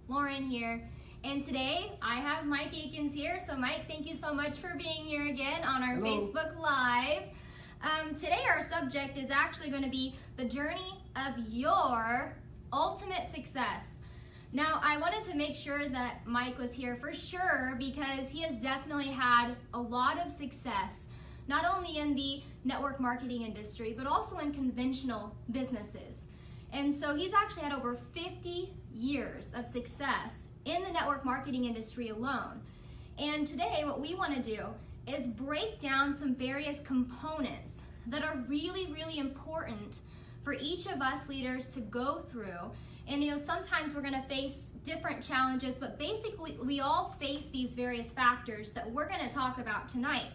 Lauren here, and today I have Mike Akins here. So Mike, thank you so much for being here again on our Hello. Facebook Live. Today our subject is actually going to be the journey of your ultimate success. Now, I wanted to make sure that Mike was here for sure because he has definitely had a lot of success, not only in the network marketing industry, but also in conventional businesses. And so he's actually had over 50 years of success in the network marketing industry alone. And today what we want to do is break down some various components that are really, really important for each of us leaders to go through. And sometimes we're going to face different challenges, but basically we all face these various factors that we're going to talk about tonight.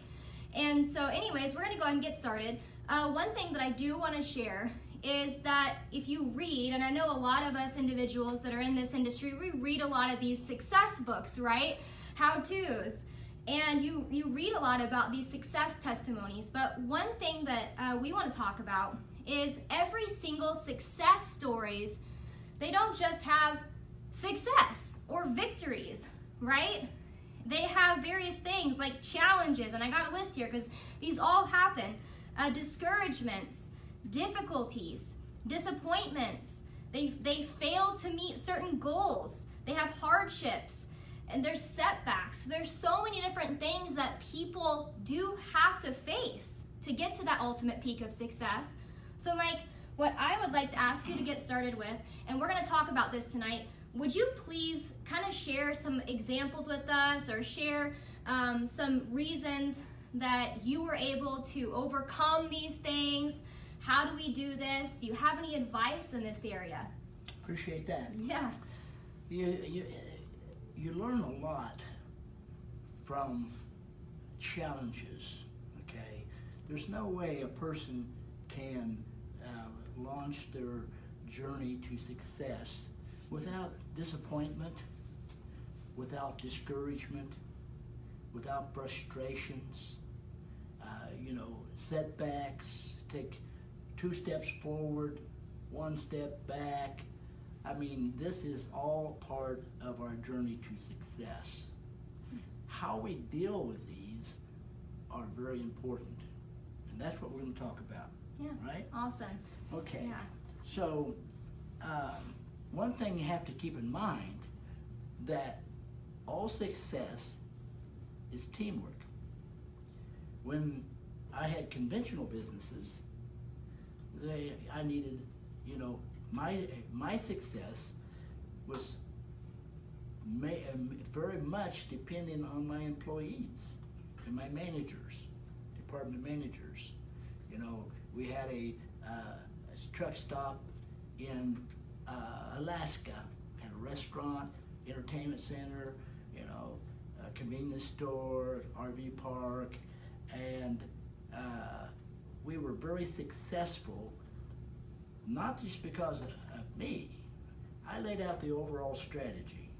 And so anyways, we're going to go ahead and get started. One thing that I do want to share is that if you read, and I know a lot of us individuals that are in this industry, we read a lot of these success books, right? How-tos. And you read a lot about these success testimonies, but one thing that we want to talk about is every single success stories, they don't just have success or victories, right? They have various things like challenges, and I got a list here because these all happen. Discouragements, difficulties, disappointments. They fail to meet certain goals. They have hardships, and there's setbacks. There's so many different things that people do have to face to get to that ultimate peak of success. So Mike, what I would like to ask you to get started with, and we're going to talk about this tonight, would you please kind of share some examples with us or share some reasons that you were able to overcome these things? How do we do this? Do you have any advice in this area? Appreciate that. Yeah. You learn a lot from challenges, okay? There's no way a person can launch their journey to success without disappointment, without discouragement, without frustrations, setbacks. Take 2 steps forward, 1 step back. I mean, this is all part of our journey to success. How we deal with these are very important, and that's what we're going to talk about. Yeah. Right? Awesome. Okay. Yeah. So, one thing you have to keep in mind that all success is teamwork. When I had conventional businesses, I needed, my success was very much depending on my employees and my managers, department managers. We had a truck stop in Alaska, had a restaurant, entertainment center, a convenience store, RV park, and we were very successful, not just because of me. I laid out the overall strategy,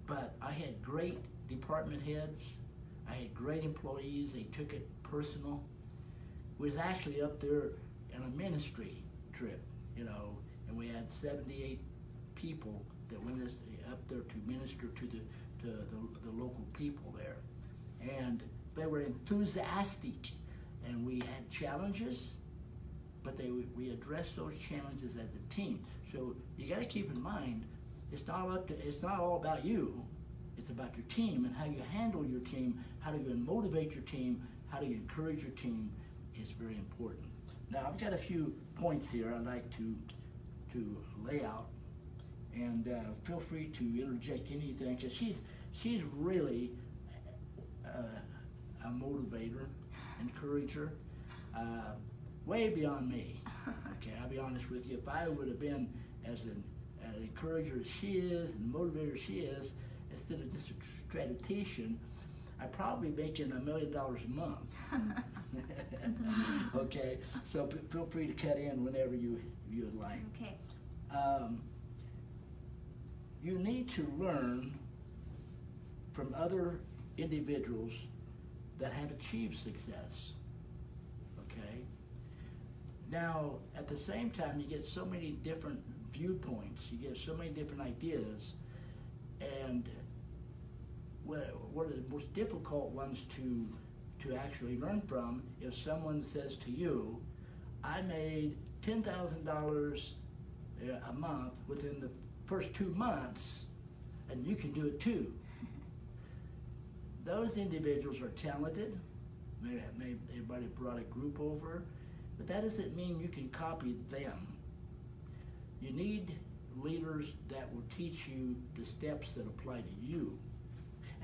but I had great department heads, I had great employees, they took it personal. We was actually up there on a ministry trip, and we had 78 people that went up there to minister to the local people there. And they were enthusiastic, and we had challenges, but we addressed those challenges as a team. So you got to keep in mind, it's not all about you. It's about your team and how you handle your team, how do you motivate your team, how do you encourage your team is very important. Now I've got a few points here I'd like to lay out, and feel free to interject anything, because she's really a motivator, encourager, way beyond me. Okay, I'll be honest with you. If I would have been as an encourager as she is and motivator as she is, instead of just a statistician, I'd probably be making $1 million a month. Okay, so feel free to cut in whenever you would like. Okay. You need to learn from other individuals that have achieved success. Okay? Now, at the same time, you get so many different viewpoints, you get so many different ideas, And one of the most difficult ones to actually learn from, if someone says to you, I made $10,000 a month within the first 2 months, and you can do it too. Those individuals are talented. Maybe everybody brought a group over, but that doesn't mean you can copy them. You need leaders that will teach you the steps that apply to you.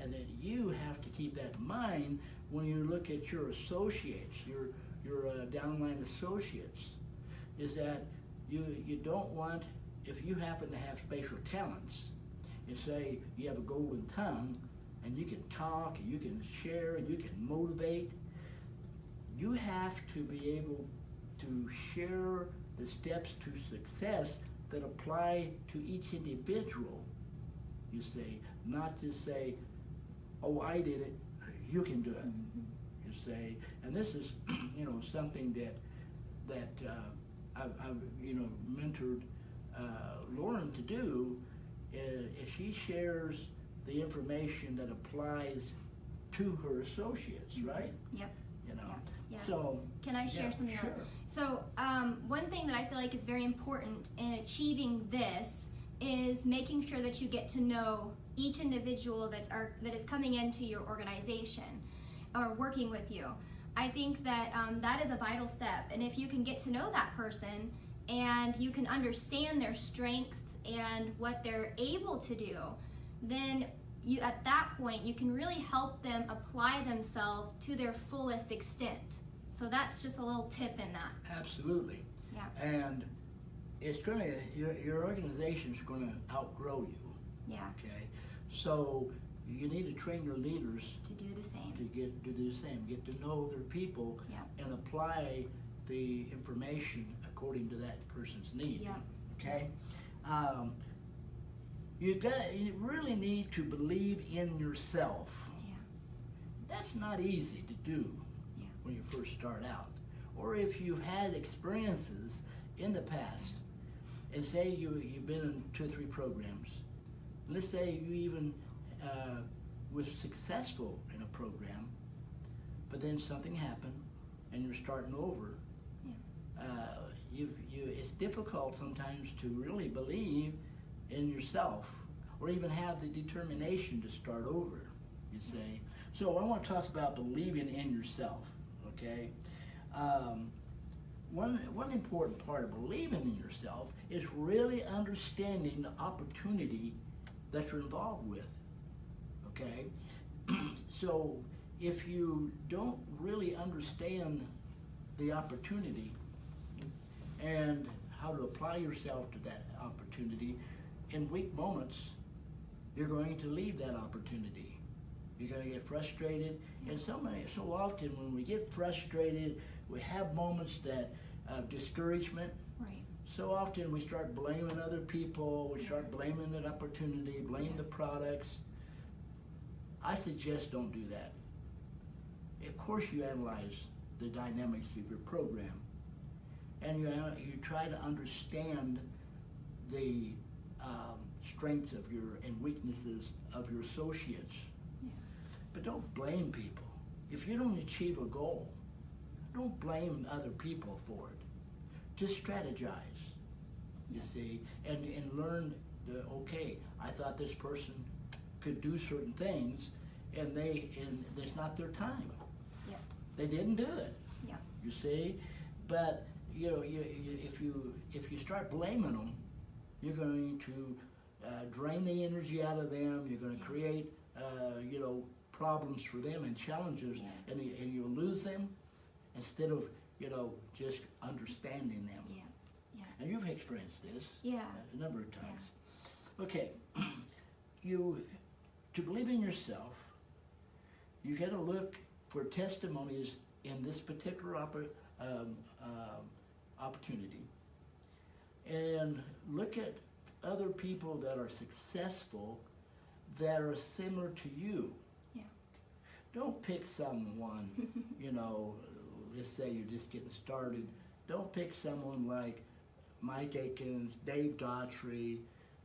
And then you have to keep that in mind when you look at your associates, your downline associates, is that you don't want, if you happen to have special talents, and say you have a golden tongue, and you can talk, and you can share, and you can motivate, you have to be able to share the steps to success that apply to each individual, you see, not to say, oh, I did it, you can do it, you say. And this is, something that I've mentored Lauren to do, is she shares the information that applies to her associates, right? Yep. Yeah. So can I share something sure. else? So one thing that I feel like is very important in achieving this is making sure that you get to know each individual that is coming into your organization or working with you. I think that that is a vital step, and if you can get to know that person and you can understand their strengths and what they're able to do, then you, at that point, you can really help them apply themselves to their fullest extent. So that's just a little tip in that. Absolutely. Yeah. And it's your organization's gonna outgrow you. Yeah. Okay. So you need to train your leaders To do the same. to do the same, get to know their people, Yeah. and apply the information according to that person's need. Yeah. Okay. You really need to believe in yourself. Yeah. That's not easy to do when you first start out. Or if you've had experiences in the past, and say you've been in 2 or 3 programs. Let's say you even was successful in a program, but then something happened and you're starting over. It's difficult sometimes to really believe in yourself, or even have the determination to start over, you say. So I want to talk about believing in yourself, okay? One important part of believing in yourself is really understanding the opportunity that you're involved with, okay? So if you don't really understand the opportunity and how to apply yourself to that opportunity, in weak moments, you're going to leave that opportunity. You're going to get frustrated, and so often when we get frustrated, we have moments of discouragement. Right. So often we start blaming other people, we start blaming that opportunity, blame the products. I suggest don't do that. Of course you analyze the dynamics of your program, and you try to understand the strengths of and weaknesses of your associates. Yeah. But don't blame people. If you don't achieve a goal, don't blame other people for it. Just strategize, you see, and learn okay, I thought this person could do certain things, and it's not their time. Yeah. They didn't do it. Yeah. You see, but if you start blaming them, you're going to drain the energy out of them. You're going to create problems for them and challenges, and you'll lose them instead of just understanding them. Yeah. Yeah. And you've experienced this a number of times. Yeah. Okay, to believe in yourself, you got to look for testimonies in this particular opportunity, and look at other people that are successful that are similar to you. Yeah. Don't pick someone, let's say you're just getting started. Don't pick someone like Mike Akins, Dave Daughtry,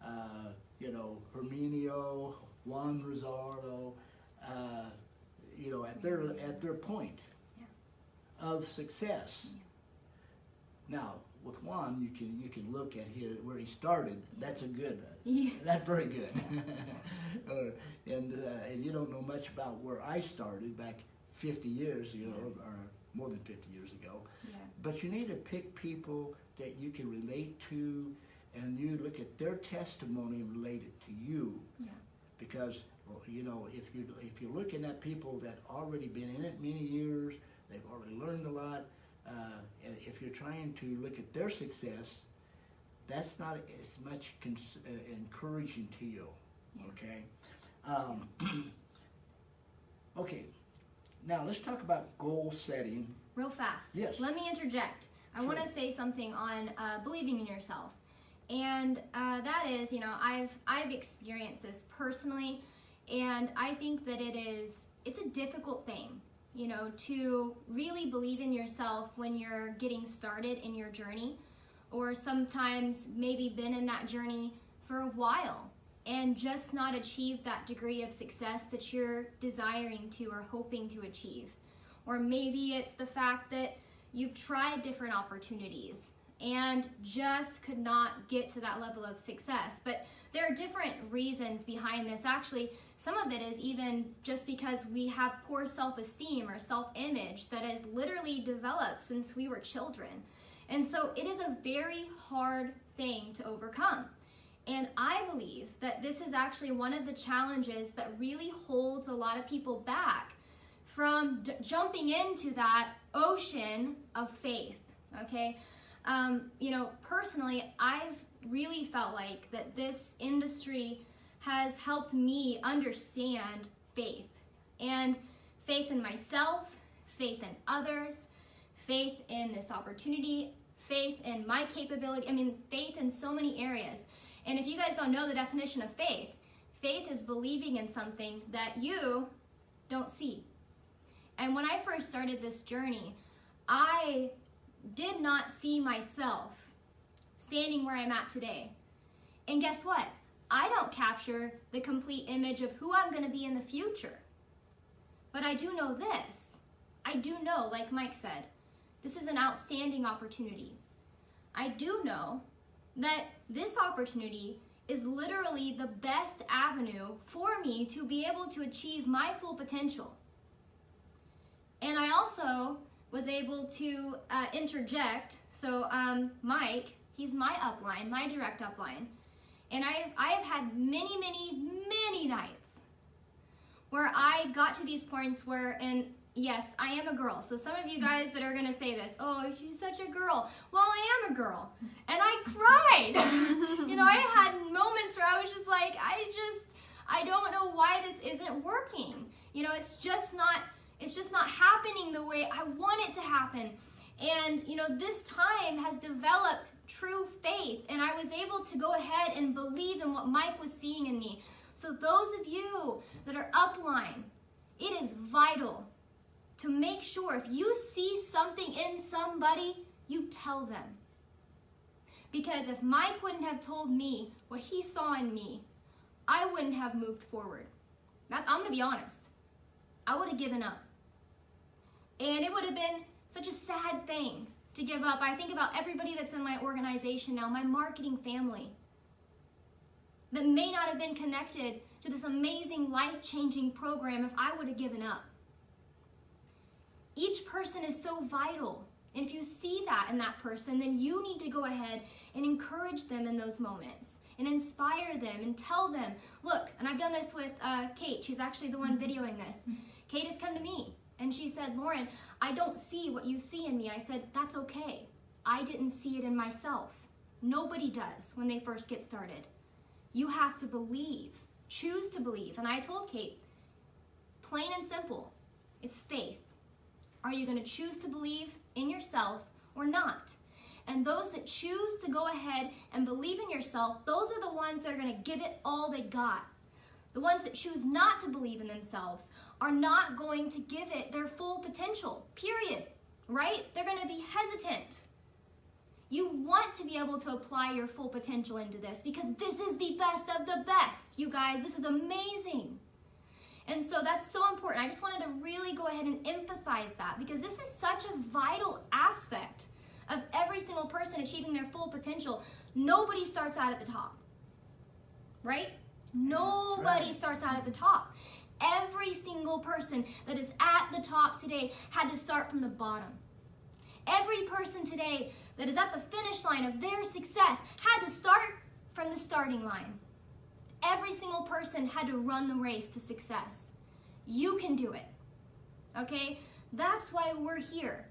Herminio, Juan Rosado, at their point of success. Now, with Juan, you can look at where he started. That's that's very good. And you don't know much about where I started back 50 years ago, or more than 50 years ago. Yeah. But you need to pick people that you can relate to, and you look at their testimony and relate it to you. Yeah. Because if you're looking at people that already been in it many years, they've already learned a lot. And if you're trying to look at their success, that's not as much encouraging to you. Yeah. Okay. Okay. Now let's talk about goal setting. Real fast. Yes. Let me interject. I Sure. want to say something on believing in yourself, and that is, I've experienced this personally, and I think that it's a difficult thing, to really believe in yourself when you're getting started in your journey, or sometimes maybe been in that journey for a while and just not achieved that degree of success that you're desiring to or hoping to achieve. Or maybe it's the fact that you've tried different opportunities and just could not get to that level of success. But there are different reasons behind this. Actually, some of it is even just because we have poor self-esteem or self-image that has literally developed since we were children. And so it is a very hard thing to overcome. And I believe that this is actually one of the challenges that really holds a lot of people back from jumping into that ocean of faith, okay? Personally, I've really felt like that this industry has helped me understand faith. And faith in myself, faith in others, faith in this opportunity, faith in my capability, faith in so many areas. And if you guys don't know the definition of faith, faith is believing in something that you don't see. And when I first started this journey, I did not see myself standing where I'm at today. And guess what? I don't capture the complete image of who I'm going to be in the future. But I do know this. I do know, like Mike said, this is an outstanding opportunity. I do know that this opportunity is literally the best avenue for me to be able to achieve my full potential. And I also was able to interject. So Mike, he's my upline, my direct upline. And I've had many, many, many nights where I got to these points where, and yes, I am a girl. So some of you guys that are going to say this, oh, she's such a girl. Well, I am a girl. And I cried. I had moments where I was just like, I don't know why this isn't working. It's just not happening the way I want it to happen. And, this time has developed true faith. And I was able to go ahead and believe in what Mike was seeing in me. So those of you that are upline, it is vital to make sure if you see something in somebody, you tell them. Because if Mike wouldn't have told me what he saw in me, I wouldn't have moved forward. I'm going to be honest. I would have given up. And it would have been such a sad thing to give up. I think about everybody that's in my organization now, my marketing family, that may not have been connected to this amazing life-changing program if I would have given up. Each person is so vital. And if you see that in that person, then you need to go ahead and encourage them in those moments and inspire them and tell them, look, and I've done this with Kate. She's actually the one videoing this. Kate has come to me and she said, Lauren, I don't see what you see in me. I said, that's okay. I didn't see it in myself. Nobody does when they first get started. You have to believe, choose to believe. And I told Kate, plain and simple, it's faith. Are you going to choose to believe in yourself or not? And those that choose to go ahead and believe in yourself, those are the ones that are going to give it all they got. The ones that choose not to believe in themselves are not going to give it their full potential, period, right? They're going to be hesitant. You want to be able to apply your full potential into this because this is the best of the best, you guys. This is amazing. And so that's so important. I just wanted to really go ahead and emphasize that because this is such a vital aspect of every single person achieving their full potential. Nobody starts out at the top, right? Nobody starts out at the top. Every single person that is at the top today had to start from the bottom. Every person today that is at the finish line of their success had to start from the starting line. Every single person had to run the race to success. You can do it, okay? That's why we're here.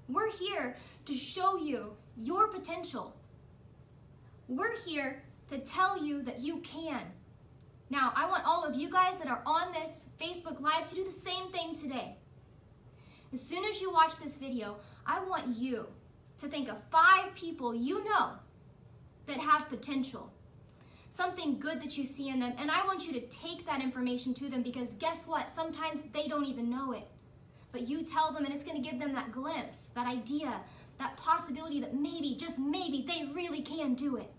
We're here to show you your potential. We're here to tell you that you can. Now, I want all of you guys that are on this Facebook Live to do the same thing today. As soon as you watch this video, I want you to think of 5 people you know that have potential. Something good that you see in them, and I want you to take that information to them because guess what? Sometimes they don't even know it. But you tell them and it's going to give them that glimpse, that idea, that possibility that maybe, just maybe, they really can do it.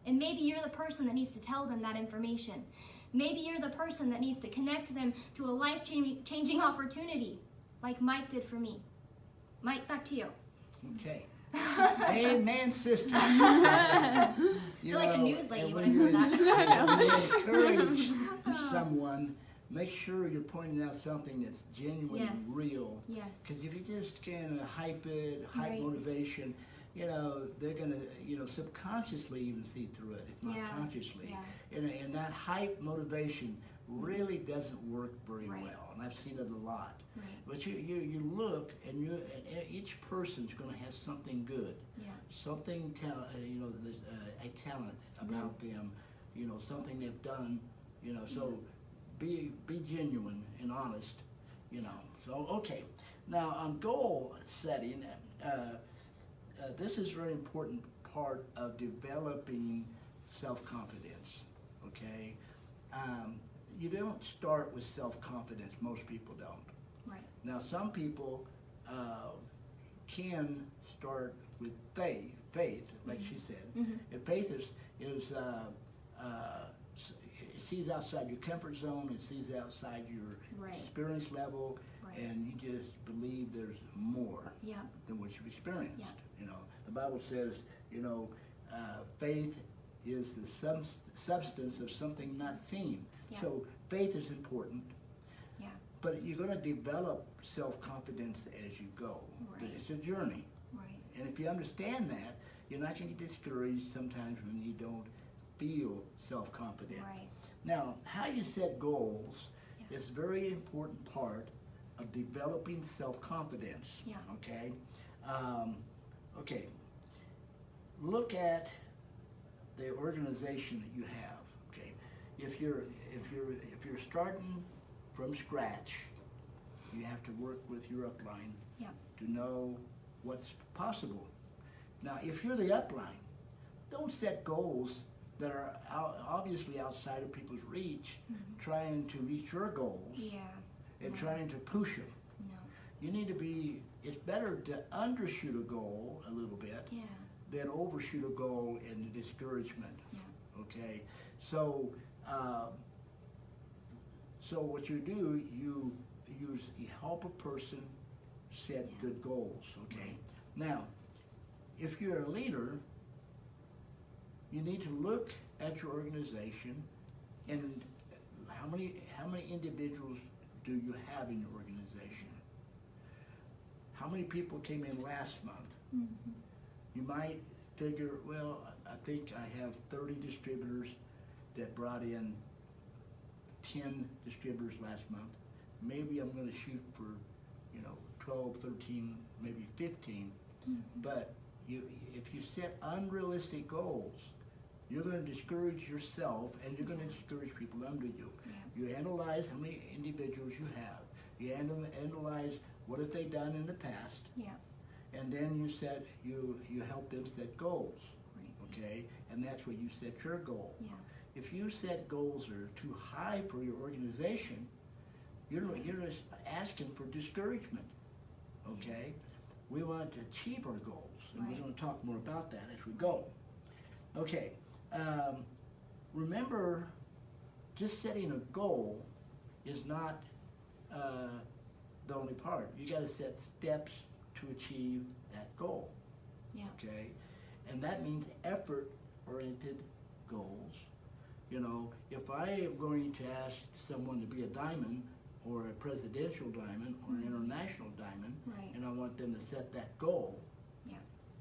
And maybe you're the person that needs to tell them that information. Maybe you're the person that needs to connect them to a life-changing opportunity, like Mike did for me. Mike, back to you. Okay. Amen, sister. I feel like a news lady when I said that. When you encourage someone, make sure you're pointing out something that's genuine and real. Yes. Because if you just kind of hype Right. motivation, they're going to, subconsciously even see through it, if not consciously. Yeah. And that hype motivation really doesn't work very Right. well, and I've seen it a lot. Right. But you look, and each person's going to have something good, something there's a talent about them, something they've done, So be genuine and honest, So okay, now on goal setting. This is a very important part of developing self-confidence, okay? You don't start with self-confidence, most people don't. Right. Now, some people can start with faith, like she said. Mm-hmm. And faith is it sees outside your comfort zone, it sees outside your experience level, and you just believe there's more than what you've experienced. Yeah. The Bible says, faith is the substance of something not seen. Yeah. So faith is important. Yeah. But you're going to develop self-confidence as you go. Right. It's a journey. Right. And if you understand that, you're not going to get discouraged sometimes when you don't feel self-confident. Right. Now, how you set goals is a very important part of developing self-confidence. Yeah. Okay? Okay. Look at the organization that you have. Okay? If you're starting from scratch, you have to work with your upline to know what's possible. Now, if you're the upline, don't set goals that are obviously outside of people's reach, trying to reach your goals and trying to push them. No. You need to be, it's better to undershoot a goal a little bit than overshoot a goal in discouragement. Yeah. Okay? So, so what you do, you help a person set good goals, okay? Now, if you're a leader, you need to look at your organization and how many individuals do you have in your organization? How many people came in last month? Mm-hmm. You might figure, well, I think I have 30 distributors that brought in 10 distributors last month. Maybe I'm going to shoot for, 12, 13, maybe 15. Mm-hmm. But if you set unrealistic goals, you're going to discourage yourself and you're going to discourage people under you. Yeah. You analyze how many individuals you have. You analyze what have they done in the past. Yeah. And then you help them set goals. Right. Okay? And that's where you set your goal. Yeah. If you set goals that are too high for your organization, you're just asking for discouragement. Okay? we want to achieve our goals, and Right. we're going to talk more about that as we go. Okay, remember, just setting a goal is not the only part. You got to set steps to achieve that goal. Yeah. Okay, and that means effort-oriented goals. You know, if I am going to ask someone to be a diamond, or a presidential diamond, or an international diamond, Right. and I want them to set that goal, Yeah.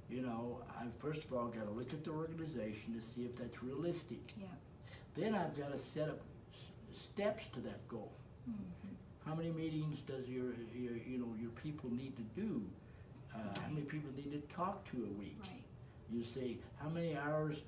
you know, I first of all got to look at the organization to see if that's realistic. Yeah. Then I've got to set up steps to that goal. Mm-hmm. How many meetings does your people need to do? How many people need to talk to a week? Right. You say, how many hours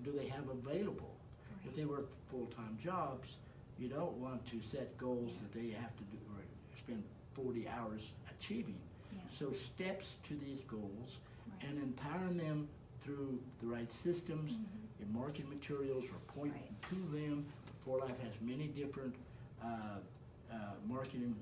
do they have available? Right. If they work full-time jobs, you don't want to set goals that they have to do or spend 40 hours achieving. Yeah. So steps to these goals, Right. and empowering them through the right systems Mm-hmm. and marketing materials, or pointing Right. to them. For Life has many different marketing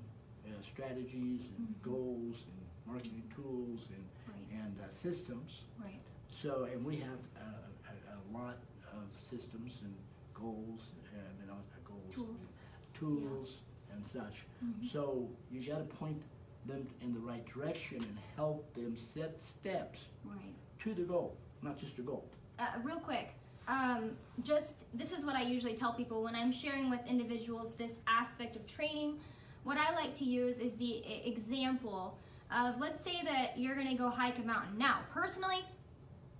strategies and Mhm. goals and marketing tools and Right. systems. Right. So, and we have a lot of systems and goals, tools and such. Mhm. So you got to point them in the right direction and help them set steps Right. to the goal, not just a goal. Real quick, this is what I usually tell people when I'm sharing with individuals this aspect of training. What I like to use is the example of, let's say that you're going to go hike a mountain. Now, personally,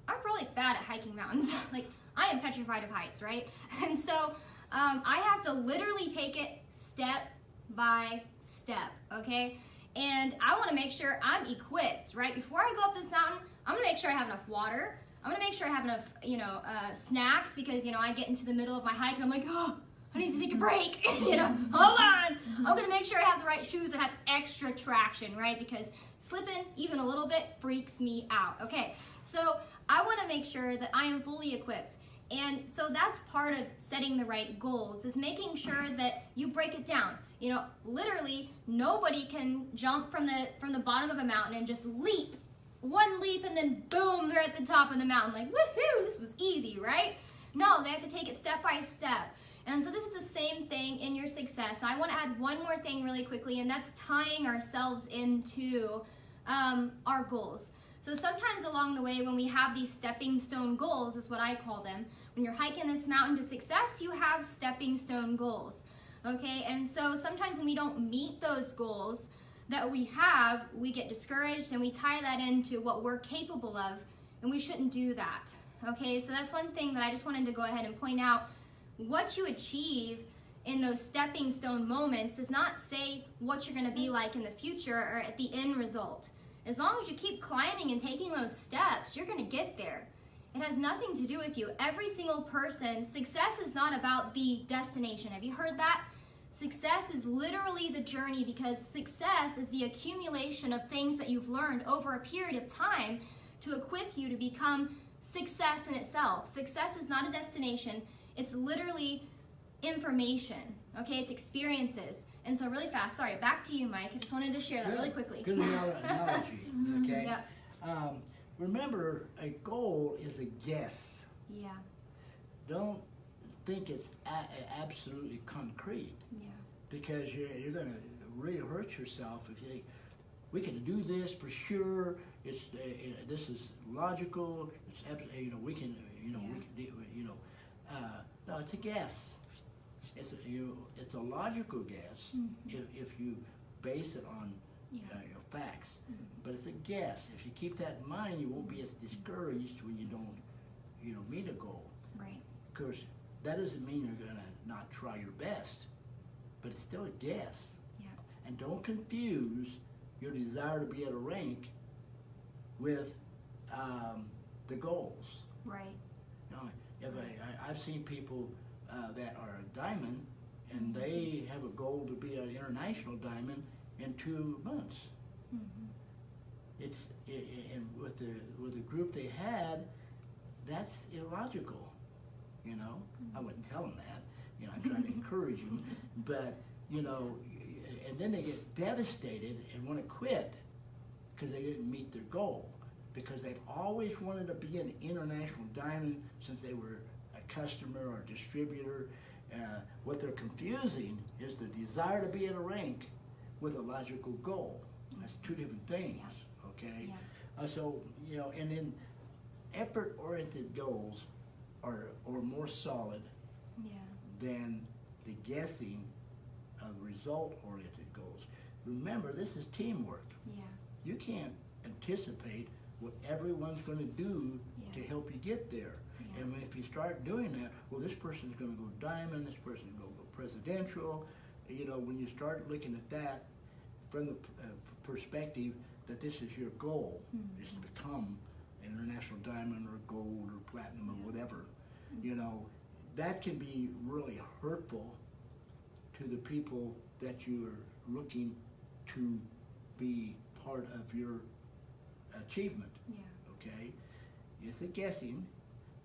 I'm really bad at hiking mountains. Like, I am petrified of heights, right? And so I have to literally take it step by step, okay? And I want to make sure I'm equipped, right? Before I go up this mountain, I'm going to make sure I have enough water. I'm going to make sure I have enough, snacks, because, I get into the middle of my hike and I'm like, oh, I need to take a break, hold on. I'm going to make sure I have the right shoes that have extra traction, right? Because slipping even a little bit freaks me out, okay? So I want to make sure that I am fully equipped. And so that's part of setting the right goals, is making sure that you break it down. Literally, nobody can jump from the bottom of a mountain and just leap. One leap and then boom, they're at the top of the mountain. Like, woohoo, this was easy, right? No, they have to take it step by step. And so this is the same thing in your success. I want to add one more thing really quickly, and that's tying ourselves into our goals. So sometimes along the way, when we have these stepping stone goals, is what I call them, when you're hiking this mountain to success, you have stepping stone goals, okay? And so sometimes when we don't meet those goals that we have, we get discouraged, and we tie that into what we're capable of, and we shouldn't do that, okay? So that's one thing that I just wanted to go ahead and point out. What you achieve in those stepping stone moments does not say what you're going to be like in the future or at the end result. As long as you keep climbing and taking those steps, you're going to get there. It has nothing to do with you. Every single person, success is not about the destination. Have you heard that? Success is literally the journey, because success is the accumulation of things that you've learned over a period of time to equip you to become success in itself. Success is not a destination. It's literally information, okay? It's experiences. And so really fast, sorry, back to you, Mike. I just wanted to share that really quickly. Good analogy, okay? Yeah. Remember, a goal is a guess. Yeah. Don't think it's absolutely concrete, Yeah. because you're going to really hurt yourself if you think, we can do this for sure, it's this is logical, it's we can, no, it's a guess. It's a logical guess if you base it on your facts. But it's a guess. If you keep that in mind, you won't be as discouraged when you don't meet a goal. Right. Of course, that doesn't mean you're going to not try your best, but it's still a guess. Yeah. And don't confuse your desire to be at a rank with the goals. Right. I've seen people that are a diamond, and they have a goal to be an international diamond in 2 months. Mm-hmm. And with the group they had, that's illogical. I wouldn't tell them that. I try to encourage them, but and then they get devastated and want to quit because they didn't meet their goal, because they've always wanted to be an international diamond since they were a customer or a distributor. What they're confusing is the desire to be at a rank with a logical goal. That's two different things, okay? Yeah. So, you know, and then effort-oriented goals are more solid than the guessing of result-oriented goals. Remember, this is teamwork. Yeah. You can't anticipate what everyone's going to do to help you get there. Yeah. And if you start doing that, well, this person's going to go diamond, this person's going to go presidential. You know, when you start looking at that from the perspective that this is your goal, is to become an international diamond or gold or platinum or whatever, you know, that can be really hurtful to the people that you are looking to be part of your achievement. Okay? It's a guessing,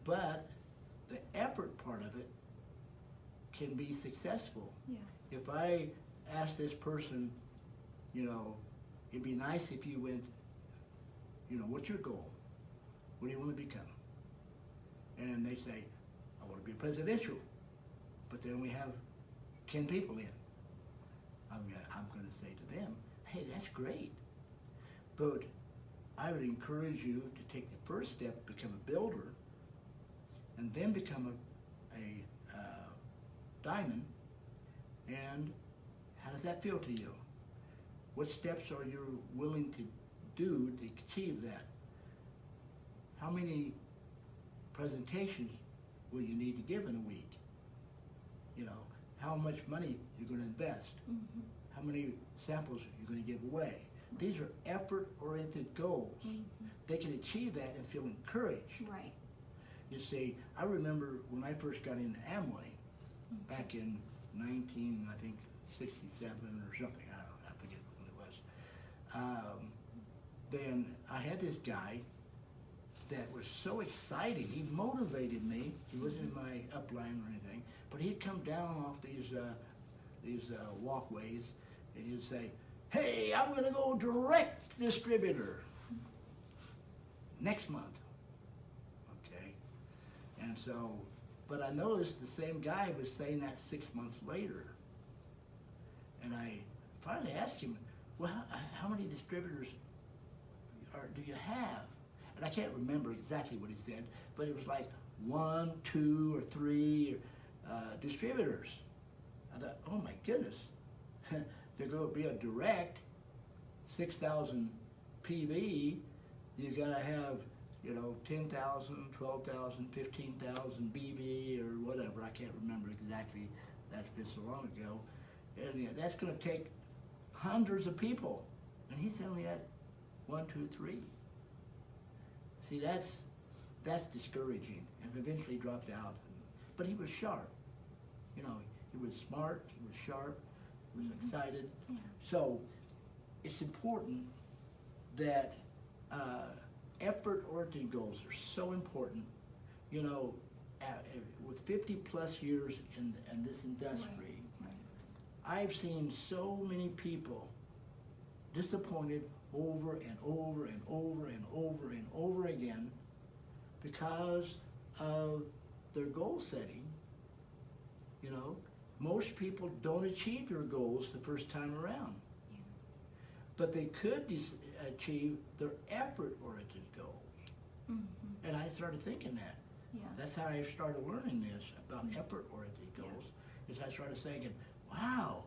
but the effort part of it can be successful. If I ask this person, you know, it'd be nice if you went, you know, what's your goal? What do you want to become? And they say, I want to be presidential. But then we have 10 people in. I'm going to say to them, hey, that's great. But I would encourage you to take the first step, become a builder, and then become a diamond. And how does that feel to you? What steps are you willing to do to achieve that? How many presentations will you need to give in a week? You know, how much money you're going to invest? How many samples you're going to give away? These are effort-oriented goals. They can achieve that and feel encouraged. Right. You see, I remember when I first got into Amway back in 1967 or something. I don't know, I forget when it was. Then I had this guy that was so excited. He motivated me. He wasn't in my upline or anything, but he'd come down off these walkways and he'd say, hey, I'm going to go direct distributor next month. Okay? And so, but I noticed the same guy was saying that 6 months later. And I finally asked him, well, how many distributors do you have? And I can't remember exactly what he said, but it was like 1, 2, or 3 distributors. I thought, oh my goodness, they're going to be a direct 6,000 PV. You got to have, you know, 10,000, 12,000, 15,000 BV or whatever. I can't remember exactly. That's been so long ago. And that's going to take hundreds of people. And he's only at 1, 2, 3. See, that's discouraging, and eventually dropped out. But he was sharp. You know, he was smart, he was sharp, he was excited. So it's important that effort-oriented goals are so important. You know, with 50 plus years in this industry, I've seen so many people disappointed over and over and over and over and over again because of their goal setting. You know, most people don't achieve their goals the first time around. But they could achieve their effort-oriented goals. And I started thinking that. That's how I started learning this about effort-oriented goals, is I started thinking, wow,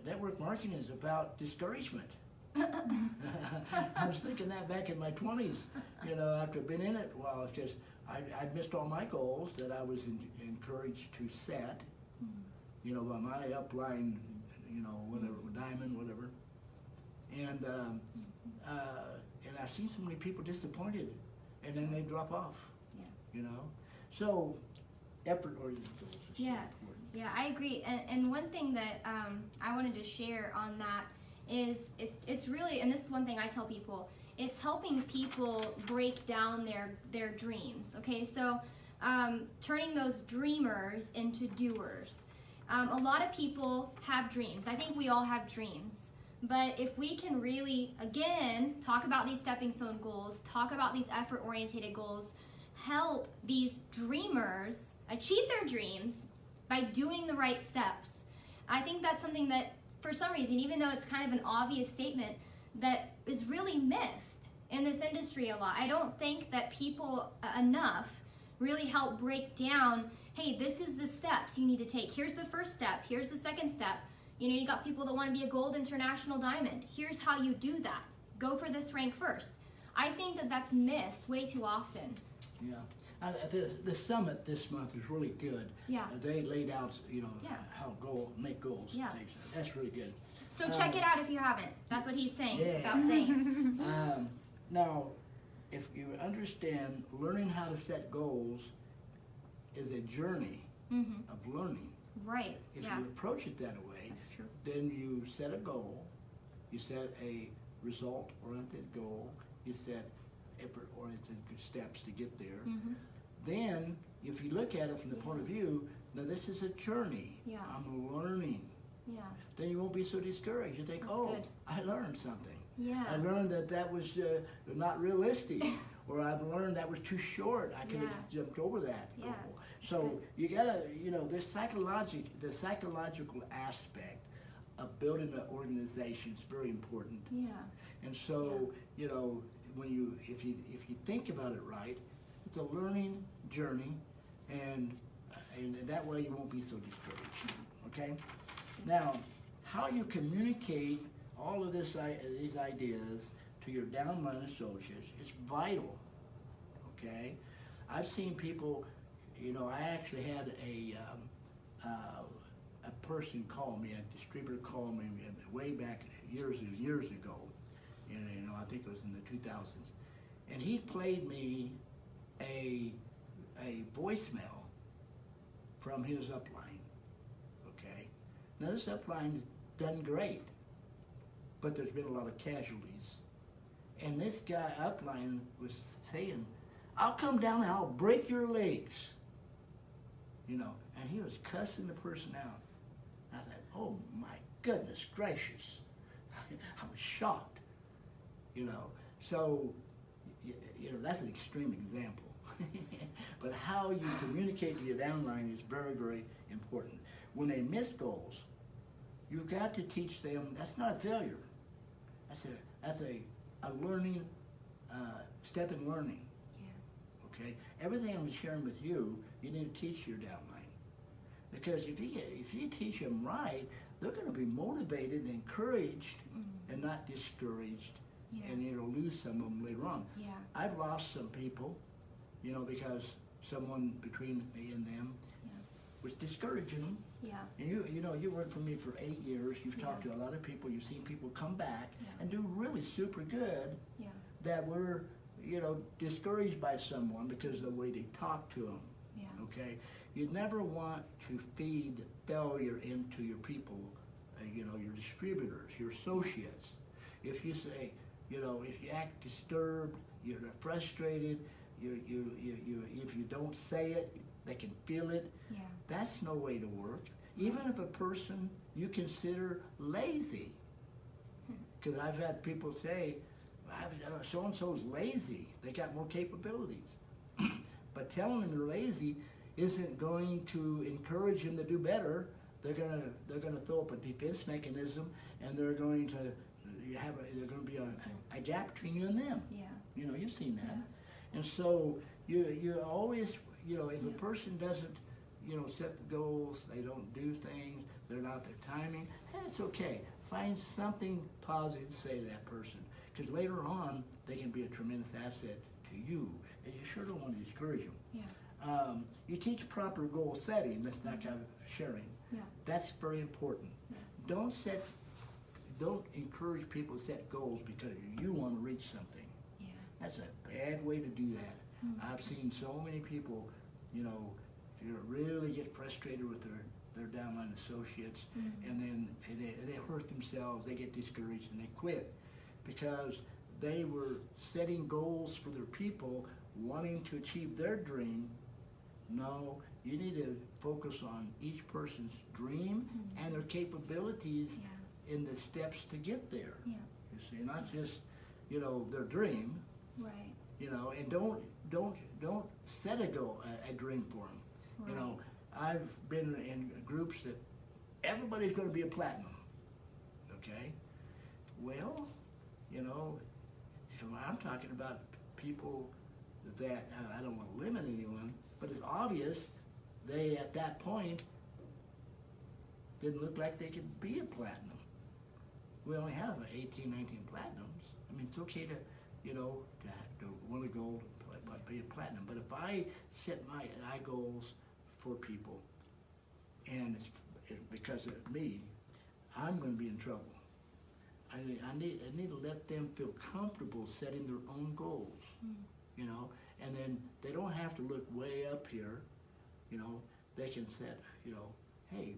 network marketing is about discouragement. I was thinking that back in my 20s, you know, after I've been in it a while, because I'd missed all my goals that I was encouraged to set, you know, by my upline, you know, whatever, diamond, whatever. And I've seen so many people disappointed, and then they drop off, you know. So, effort-oriented goals is so important. Yeah, I agree. And one thing that I wanted to share on that is it's really, and this is one thing I tell people, it's helping people break down their dreams. Okay, so turning those dreamers into doers. A lot of people have dreams. I think we all have dreams. But if we can really, again, talk about these stepping stone goals, talk about these effort-oriented goals, help these dreamers achieve their dreams by doing the right steps. I think that's something that, for some reason, even though it's kind of an obvious statement, that is really missed in this industry a lot. I don't think that people enough really help break down, hey, this is the steps you need to take. Here's the first step. Here's the second step. You know, you got people that want to be a gold international diamond. Here's how you do that. Go for this rank first. I think that that's missed way too often. Yeah. The summit this month is really good. Yeah. They laid out, you know, Yeah. how make goals. Yeah. That's really good. So check it out if you haven't. That's what he's saying, Yeah. without saying. Now, if you understand, learning how to set goals is a journey of learning. Right, If yeah. you approach it that way, That's true. then you set a goal, you set a result-oriented goal, you set effort-oriented steps to get there. Then, if you look at it from the point of view, now this is a journey. Yeah. I'm learning. Yeah. Then you won't be so discouraged. You think, That's oh, good. I learned something. Yeah. I learned that was not realistic, or I've learned that was too short. I could have jumped over that. Yeah. goal. So you gotta, you know, the psychological aspect of building an organization is very important. Yeah. And so, you know, if you think about it right, it's a learning journey, and that way you won't be so discouraged. Okay. Now, how you communicate all of these ideas to your downline associates is vital. Okay. I've seen people. You know, I actually had a person call me, a distributor call me way back years ago, and you know, I think it was in the 2000s, and he played me a voicemail from his upline. Okay, now this upline's done great, but there's been a lot of casualties, and this guy upline was saying, "I'll come down and I'll break your legs." You know, and he was cussing the person out. I thought, oh my goodness gracious. I was shocked, you know. So, you know, that's an extreme example. But how you communicate to your downline is very, very important. When they miss goals, you've got to teach them that's not a failure. That's a learning, step in learning. Okay, everything I'm sharing with you, you need to teach your downline, because if you teach them right, they're going to be motivated and encouraged, and not discouraged, and you'll lose some of them later on. Yeah. I've lost some people, you know, because someone between me and them was discouraging them. Yeah. And you know, you worked for me for 8 years. You've talked to a lot of people. You've seen people come back and do really super good. Yeah. That were, you know, discouraged by someone because of the way they talk to them. Yeah. Okay, you never want to feed failure into your people, you know, your distributors, your associates. If you say, you know, if you act disturbed, you're frustrated, if you don't say it, they can feel it. Yeah. That's no way to work. Even if a person you consider lazy, because I've had people say, so-and-so's lazy, they got more capabilities. But telling them they're lazy isn't going to encourage them to do better. They're gonna throw up a defense mechanism, and they're going to be a gap between you and them. Yeah. You know, you've seen that. Yeah. And so you always, you know, if a person doesn't, you know, set the goals, they don't do things, they're not their timing, that's okay. Find something positive to say to that person, because later on they can be a tremendous asset to you, and you sure don't want to discourage them. Yeah. You teach proper goal setting, that's not kind of sharing. Yeah. That's very important. Yeah. Don't encourage people to set goals because you want to reach something. Yeah. That's a bad way to do that. I've seen so many people, you know, really get frustrated with their downline associates, and then they hurt themselves, they get discouraged, and they quit because they were setting goals for their people, wanting to achieve their dream. No, you need to focus on each person's dream and their capabilities in the steps to get there. Yeah. You see, not just, you know, their dream, Right. you know, and don't set a dream for them. Right. You know, I've been in groups that everybody's going to be a platinum, okay? Well, you know, and I'm talking about people that, I don't want to limit anyone, but it's obvious they, at that point, didn't look like they could be a platinum. We only have 18, 19 platinums. I mean, it's okay to, you know, to want to go be a platinum. But if I set my goals for people, and it's because of me, I'm going to be in trouble. I need to let them feel comfortable setting their own goals, you know, and then they don't have to look way up here, you know. They can set, you know, hey,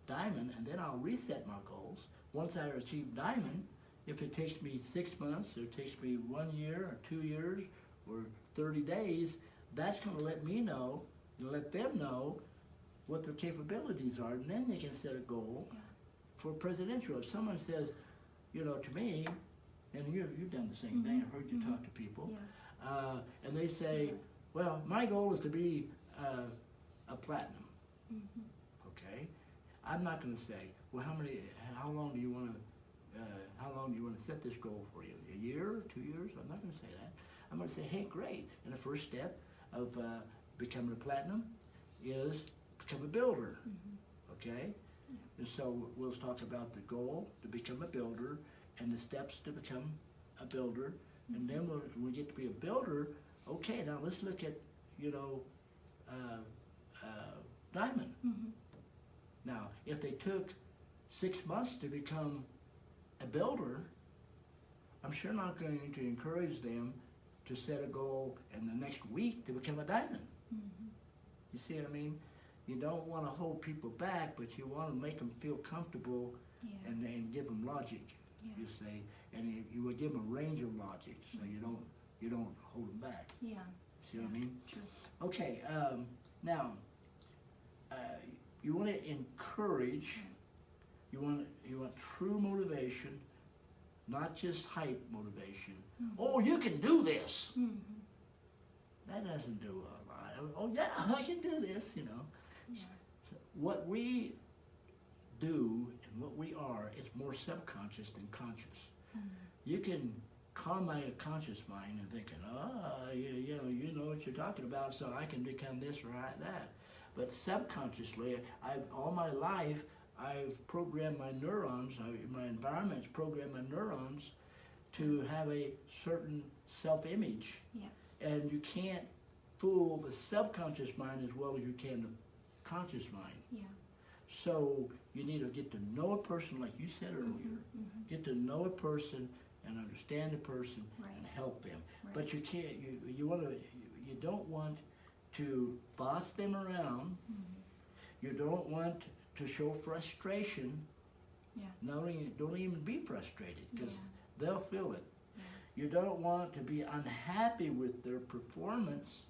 diamond, and then I'll reset my goals. Once I achieve diamond, if it takes me 6 months, or it takes me 1 year, or 2 years, or 30 days, that's going to let me know, and let them know what their capabilities are, and then they can set a goal for presidential. If someone says, you know, to me, and you've done the same thing, I've heard you talk to people, and they say, well, my goal is to be a platinum. Okay, I'm not going to say, well, how long do you want to set this goal for you? A year, 2 years? I'm not going to say that. I'm going to say, hey, great. And the first step of becoming a platinum is become a builder. Okay? And so we'll talk about the goal to become a builder and the steps to become a builder. And then when we get to be a builder, okay, now let's look at, you know, diamond. Now, if they took 6 months to become a builder, I'm sure not going to encourage them to set a goal in the next week to become a diamond. You see what I mean? You don't want to hold people back, but you want to make them feel comfortable and give them logic, you say, and you will give them a range of logic, so you don't hold them back. Yeah. See what I mean? True. Okay. Now, you want to encourage. You want true motivation, not just hype motivation. Oh, you can do this. That doesn't do a lot. Oh yeah, I can do this. You know. What we do and what we are is more subconscious than conscious. You can calm my conscious mind and thinking, oh, you know what you're talking about, so I can become this or that. But subconsciously, all my life, I've programmed my neurons, my environment's programmed my neurons to have a certain self-image. And you can't fool the subconscious mind as well as you can the conscious mind. So you need to get to know a person, like you said earlier. Get to know a person and understand a person and help them. But you can't. You don't want to boss them around. You don't want to show frustration. Don't even be frustrated, because they'll feel it. You don't want to be unhappy with their performance.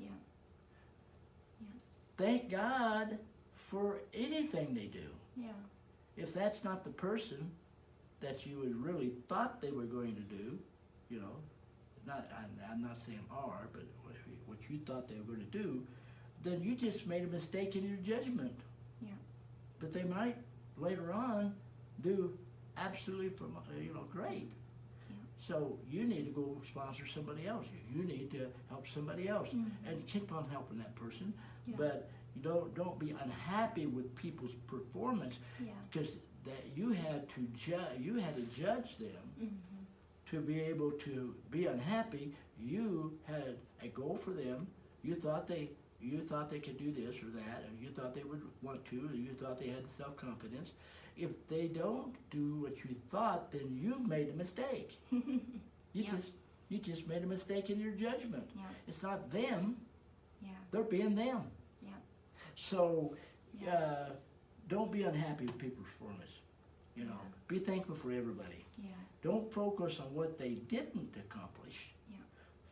Thank God for anything they do. If that's not the person that you had really thought they were going to do, you know, I'm not saying are, but what you thought they were going to do, then you just made a mistake in your judgment. But they might later on do absolutely, great. So you need to go sponsor somebody else. You need to help somebody else, and keep on helping that person. But you don't be unhappy with people's performance, because that you had to judge them to be able to be unhappy. You had a goal for them. You thought they could do this or that, or you thought they would want to, or you thought they had self-confidence. If they don't do what you thought, then you've made a mistake. You just made a mistake in your judgment. It's not them. They're being them. So don't be unhappy with people's performance. You know, be thankful for everybody. Don't focus on what they didn't accomplish.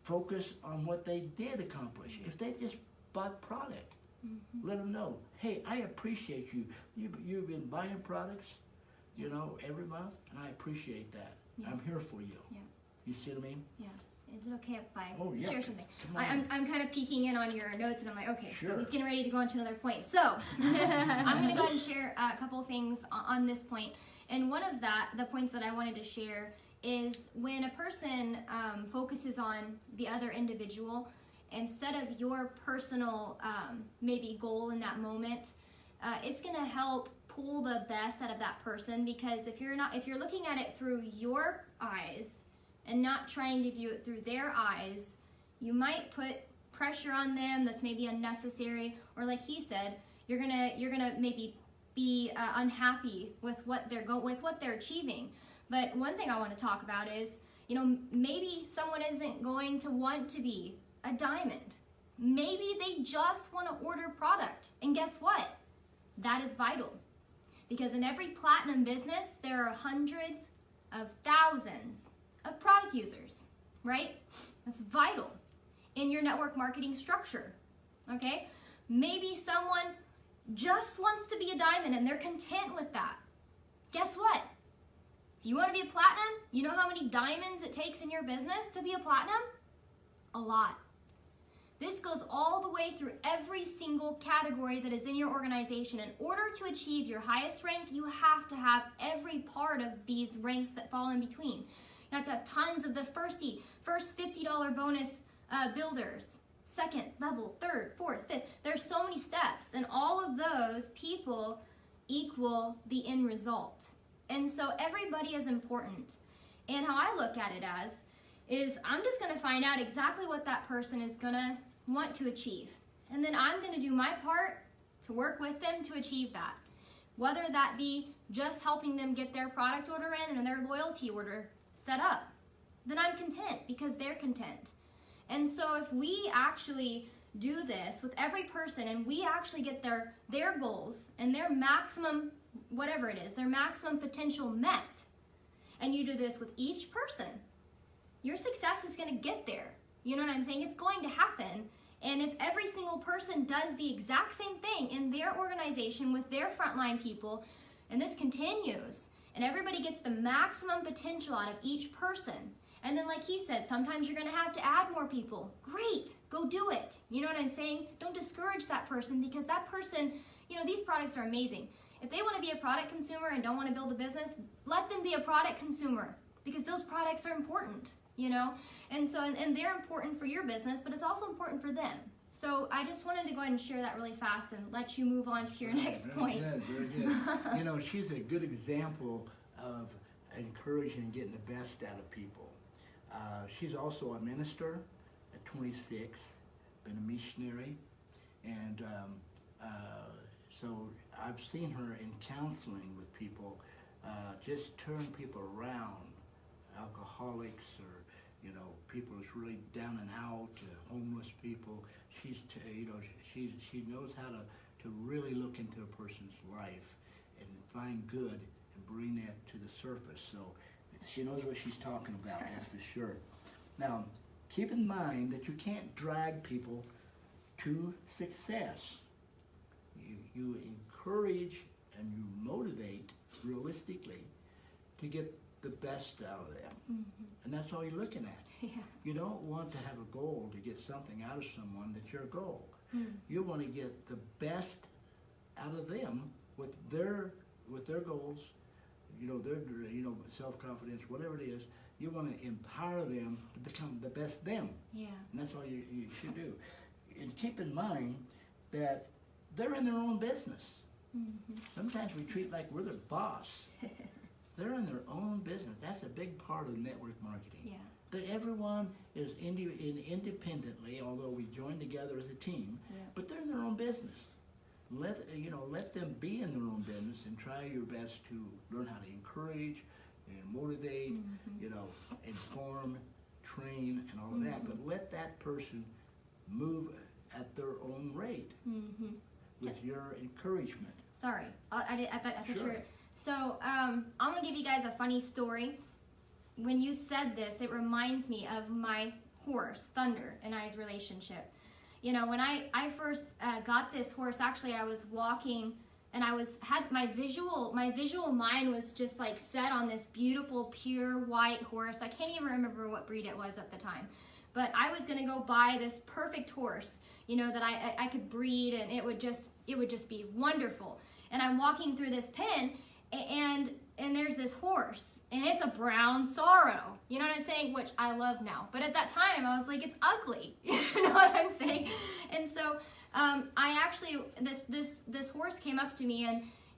Focus on what they did accomplish. If they just bought product, let them know, hey, I appreciate you. You've been buying products. you know, every month, and I appreciate that. Yeah. I'm here for you. Yeah. You see what I mean? Yeah. Is it okay if I Yeah. share something? Come on. I'm kind of peeking in on your notes, and I'm like, okay, Sure. so he's getting ready to go on to another point. So I'm going to go ahead and share a couple of things on this point. And one of the points that I wanted to share is when a person focuses on the other individual, instead of your personal maybe goal in that moment, it's going to help pull the best out of that person, because if you're looking at it through your eyes and not trying to view it through their eyes, you might put pressure on them that's maybe unnecessary, or like he said, you're gonna maybe be unhappy with what they're achieving. But one thing I want to talk about is, you know, maybe someone isn't going to want to be a diamond. Maybe they just want to order product, and guess what? That is vital. Because in every platinum business, there are hundreds of thousands of product users, right? That's vital in your network marketing structure, okay? Maybe someone just wants to be a diamond and they're content with that. Guess what? If you want to be a platinum, you know how many diamonds it takes in your business to be a platinum? A lot. This goes all the way through every single category that is in your organization. In order to achieve your highest rank, you have to have every part of these ranks that fall in between. You have to have tons of the first $50 bonus builders, second level, third, fourth, fifth. There's so many steps, and all of those people equal the end result. And so everybody is important. And how I look at it as is I'm just going to find out exactly what that person is going to want to achieve. And then I'm going to do my part to work with them to achieve that. Whether that be just helping them get their product order in and their loyalty order set up, then I'm content because they're content. And so if we actually do this with every person and we actually get their goals and their maximum, whatever it is, their maximum potential met, and you do this with each person, your success is going to get there. You know what I'm saying? It's going to happen. And if every single person does the exact same thing in their organization with their frontline people, and this continues, and everybody gets the maximum potential out of each person, and then like he said, sometimes you're going to have to add more people. Great, go do it. You know what I'm saying? Don't discourage that person, because that person, you know, these products are amazing. If they want to be a product consumer and don't want to build a business, let them be a product consumer, because those products are important. You know, and so and they're important for your business, but it's also important for them. So I just wanted to go ahead and share that really fast and let you move on to your next point. Very good. You know, she's a good example of encouraging and getting the best out of people. She's also a minister at 26, been a missionary, and so I've seen her in counseling with people, just turn people around, alcoholics or, you know, people who's really down and out, homeless people. She knows how to really look into a person's life and find good and bring that to the surface. So she knows what she's talking about, that's for sure. Now, keep in mind that you can't drag people to success. You encourage and you motivate realistically to get the best out of them. Mm-hmm. And that's all you're looking at. Yeah. You don't want to have a goal to get something out of someone that's your goal. Mm. You want to get the best out of them with their goals, you know, their self-confidence, whatever it is. You want to empower them to become the best them. Yeah. And that's all you should do. And keep in mind that they're in their own business. Mm-hmm. Sometimes we treat like we're their boss. They're in their own business. That's a big part of network marketing. Yeah. That everyone is independently, although we join together as a team, yeah. But they're in their own business. Let them be in their own business and try your best to learn how to encourage and motivate, mm-hmm. Inform, train, and all of mm-hmm. that. But let that person move at their own rate mm-hmm. with your encouragement. Sorry, I thought sure. Sure. So I'm going to give you guys a funny story. When you said this, it reminds me of my horse, Thunder, and I's relationship. You know, when I first got this horse, actually I was walking and I had my visual mind was just like set on this beautiful pure white horse. I can't even remember what breed it was at the time, but I was gonna go buy this perfect horse, you know, that I could breed, and it would just be wonderful. And I'm walking through this pen, and there's this horse, and it's a brown sorrow. You know what I'm saying? Which I love now. But at that time, I was like, it's ugly. You know what I'm saying? And so I actually, this horse came up to me,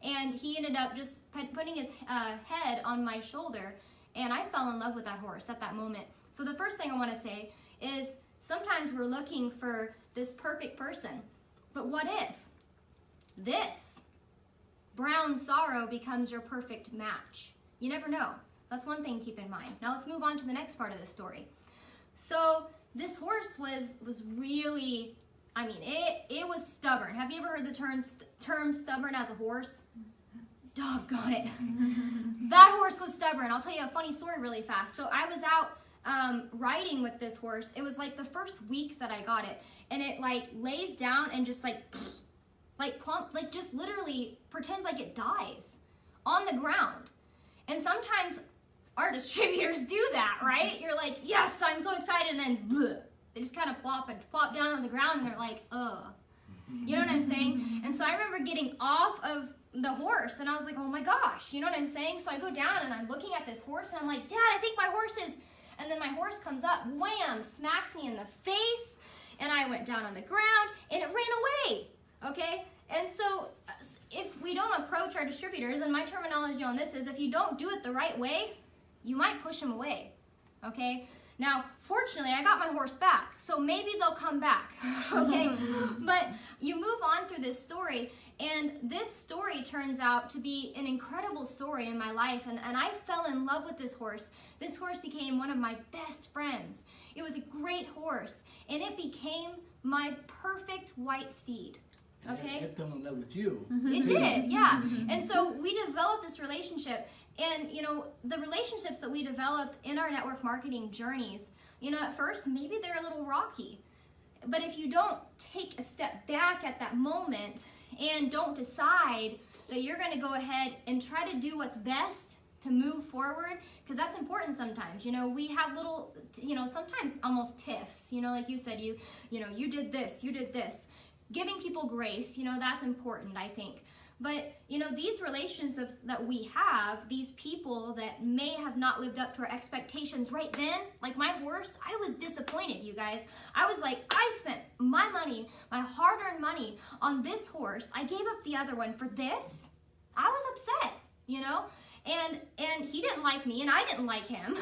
and he ended up just putting his head on my shoulder, and I fell in love with that horse at that moment. So the first thing I want to say is sometimes we're looking for this perfect person, but what if this brown sorrow becomes your perfect match? You never know. That's one thing to keep in mind. Now let's move on to the next part of the story. So this horse was really, I mean, it was stubborn. Have you ever heard the term stubborn as a horse? Doggone it. That horse was stubborn. I'll tell you a funny story really fast. So I was out riding with this horse. It was like the first week that I got it, and it like lays down and just like plump, like just literally pretends like it dies on the ground. And sometimes our distributors do that, right? You're like, yes, I'm so excited, and then bleh, they just kind of plop down on the ground, and they're like, ugh. You know what I'm saying? And so I remember getting off of the horse, and I was like, oh my gosh, you know what I'm saying? So I go down, and I'm looking at this horse, and I'm like, Dad, I think my horse is, and then my horse comes up, wham, smacks me in the face, and I went down on the ground, and it ran away, okay? And so if we don't approach our distributors, and my terminology on this is if you don't do it the right way, you might push them away, okay? Now, fortunately, I got my horse back, so maybe they'll come back, okay? But you move on through this story, and this story turns out to be an incredible story in my life, and I fell in love with this horse. This horse became one of my best friends. It was a great horse, and it became my perfect white steed. Okay. It fell in love with you. It did, yeah. And so we developed this relationship, and you know, the relationships that we develop in our network marketing journeys, you know, at first maybe they're a little rocky, but if you don't take a step back at that moment and don't decide that you're going to go ahead and try to do what's best to move forward, because that's important sometimes. You know, we have little, you know, sometimes almost tiffs, you know, like you said, you know, you did this. Giving people grace, you know, that's important, I think. But, you know, these relationships that we have, these people that may have not lived up to our expectations right then, like my horse, I was disappointed, you guys. I was like, I spent my money, my hard-earned money on this horse. I gave up the other one for this. I was upset, you know? And he didn't like me, and I didn't like him.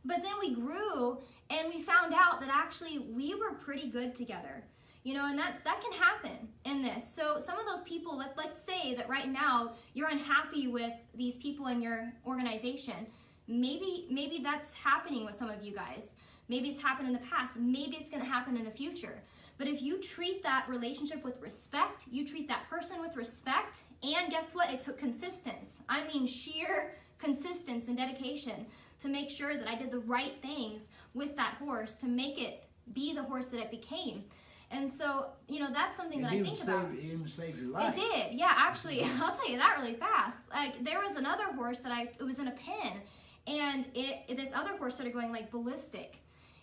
But then we grew, and we found out that actually we were pretty good together. You know, and that can happen in this. So some of those people, let's say that right now you're unhappy with these people in your organization. Maybe that's happening with some of you guys. Maybe it's happened in the past. Maybe it's going to happen in the future. But if you treat that relationship with respect, you treat that person with respect, and guess what? It took consistency. I mean sheer consistency and dedication to make sure that I did the right things with that horse to make it be the horse that it became. And so, you know, that's something that I think about. It even saved your life. It did, yeah, actually. I'll tell you that really fast. Like, there was another horse it was in a pen, and this other horse started going, like, ballistic.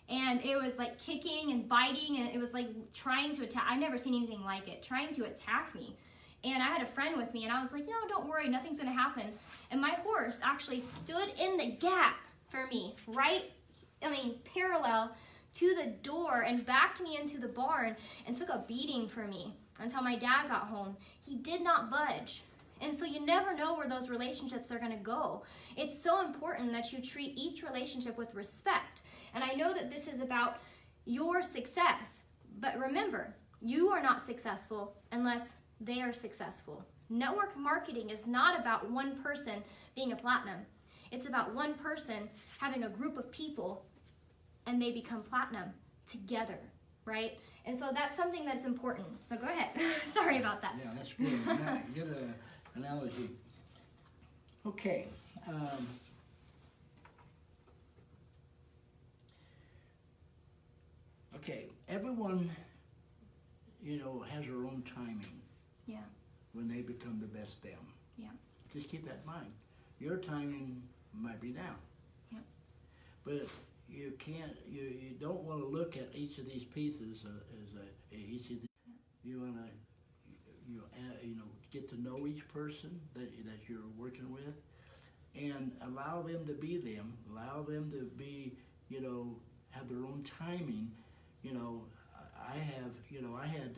And it was, like, kicking and biting, and it was, like, trying to attack. I've never seen anything like it, trying to attack me. And I had a friend with me, and I was like, no, don't worry, nothing's going to happen. And my horse actually stood in the gap for me, parallel to the door, and backed me into the barn and took a beating for me until my dad got home. He did not budge. And so you never know where those relationships are going to go. It's so important that you treat each relationship with respect. And I know that this is about your success, but remember, you are not successful unless they are successful. Network marketing is not about one person being a platinum. It's about one person having a group of people and they become platinum together, right? And so that's something that's important. So go ahead. Sorry about that. Yeah, that's good. Good analogy. Okay. Everyone, you know, has their own timing. Yeah. When they become the best them. Yeah. Just keep that in mind. Your timing might be now. Yeah. But you can't. You don't want to look at each of these pieces each of the, you want to get to know each person that you're working with, and allow them to be them. Allow them to be, have their own timing. I had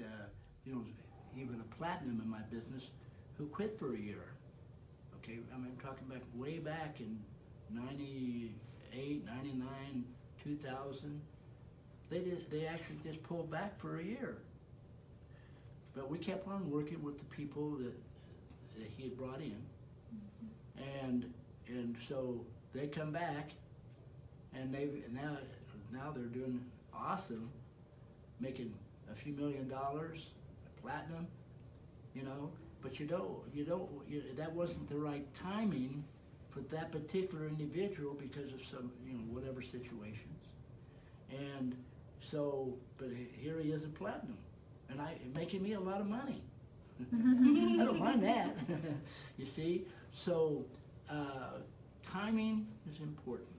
even a platinum in my business who quit for a year. Okay, I'm talking about way back in 98, 99, 2000. They actually just pulled back for a year. But we kept on working with the people that he had brought in. And so they come back, and now they're doing awesome, making a few $1 million, platinum, but that wasn't the right timing for that particular individual because of some, whatever situations. And so, but here he is at platinum, and making me a lot of money. I don't mind that. You see? So, timing is important,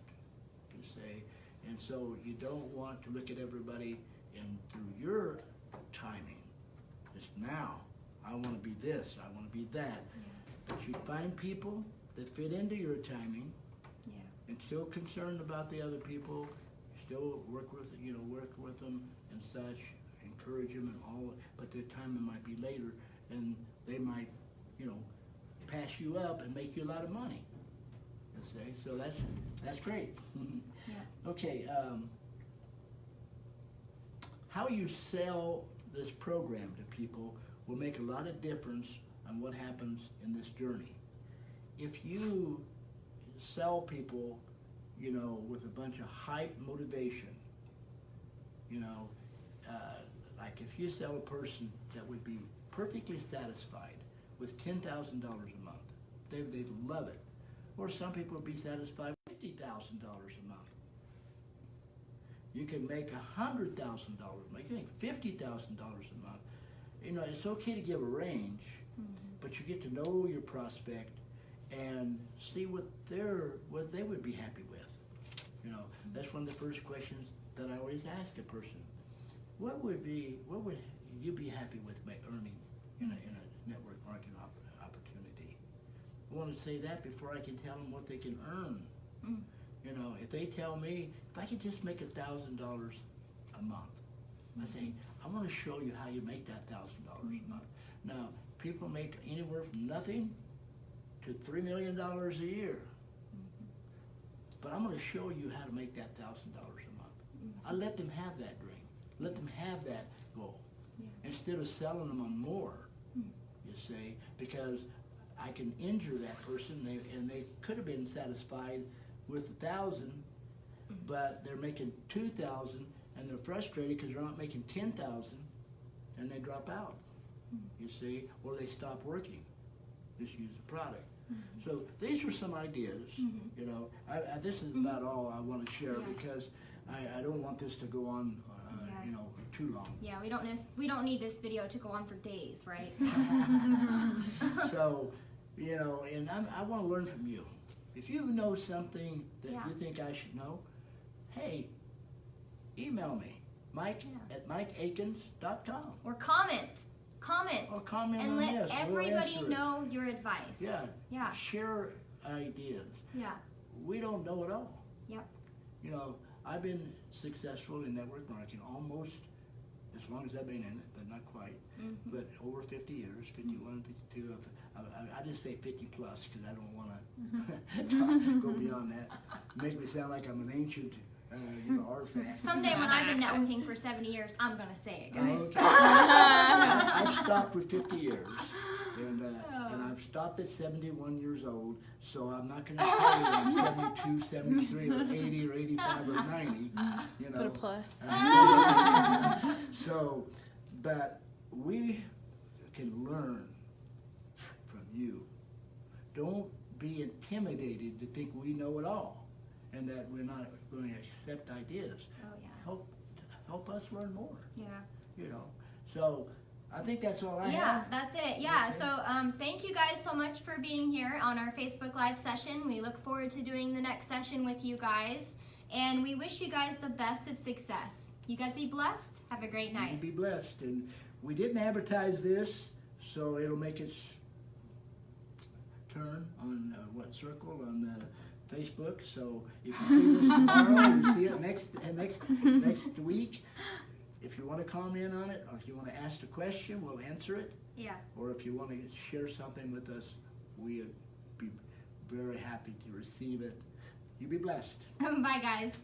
you say, and so you don't want to look at everybody and through your timing. It's now. I want to be this. I want to be that. Yeah. But you find people that fit into your timing, and still concerned about the other people. Still work with them and such. Encourage them and all. But their timing might be later, and they might, pass you up and make you a lot of money. You see? So that's great. Yeah. Okay. How you sell this program to people will make a lot of difference on what happens in this journey. If you sell people, with a bunch of hype motivation, like if you sell a person that would be perfectly satisfied with $10,000 a month, they'd love it. Or some people would be satisfied with $50,000 a month. You can make $100,000, you can make $50,000 a month. It's okay to give a range, but you get to know your prospect and see what they would be happy with. That's one of the first questions that I always ask a person. What would you be happy with earning in a network marketing opportunity? I want to say that before I can tell them what they can earn. If they tell me, if I could just make $1,000 a month, I say, I want to show you how you make that $1,000 a month. Now, people make anywhere from nothing to $3 million a year. But I'm going to show you how to make that $1,000 a month. I let them have that dream. Let them have that goal. Instead of selling them on more, you see, because I can injure that person, and they could have been satisfied with 1,000, but they're making 2,000, and they're frustrated because they're not making 10,000, and they drop out. You see, or they stop working. Just use the product. So these are some ideas. This is about all I want to share because I don't want this to go on, too long. Yeah, we don't need this video to go on for days, right? So, and I want to learn from you. If you know something that you think I should know, hey, email me, Mike at MikeAkins.com. Or comment. Or comment and on let this. everybody know your advice. Yeah. Share ideas. Yeah. We don't know it all. Yep. I've been successful in network marketing almost as long as I've been in it, but not quite. But over 50 years, 51, 52. I just say 50 plus because I don't want to go beyond that. Make me sound like I'm an ancient artifact. Someday when I've been networking for 70 years, I'm going to say it, guys. Okay. I've stopped with 50 years. And I've stopped at 71 years old, so I'm not going to say I'm 72, 73, or 80, or 85, or 90. Just put a plus. So, but we can learn from you. Don't be intimidated to think we know it all and that we're not going to accept ideas. Oh, yeah. Help us learn more. Yeah. So I think that's all I have. Yeah, that's it. Yeah, Okay. so thank you guys so much for being here on our Facebook Live session. We look forward to doing the next session with you guys. And we wish you guys the best of success. You guys be blessed. Have a great You night. be blessed. And we didn't advertise this, so it'll make its turn on circle on Facebook. So if you see this tomorrow, you see it next week. If you want to comment on it, or if you want to ask a question, we'll answer it. Yeah. Or if you want to share something with us, we'd be very happy to receive it. You be blessed. Bye, guys.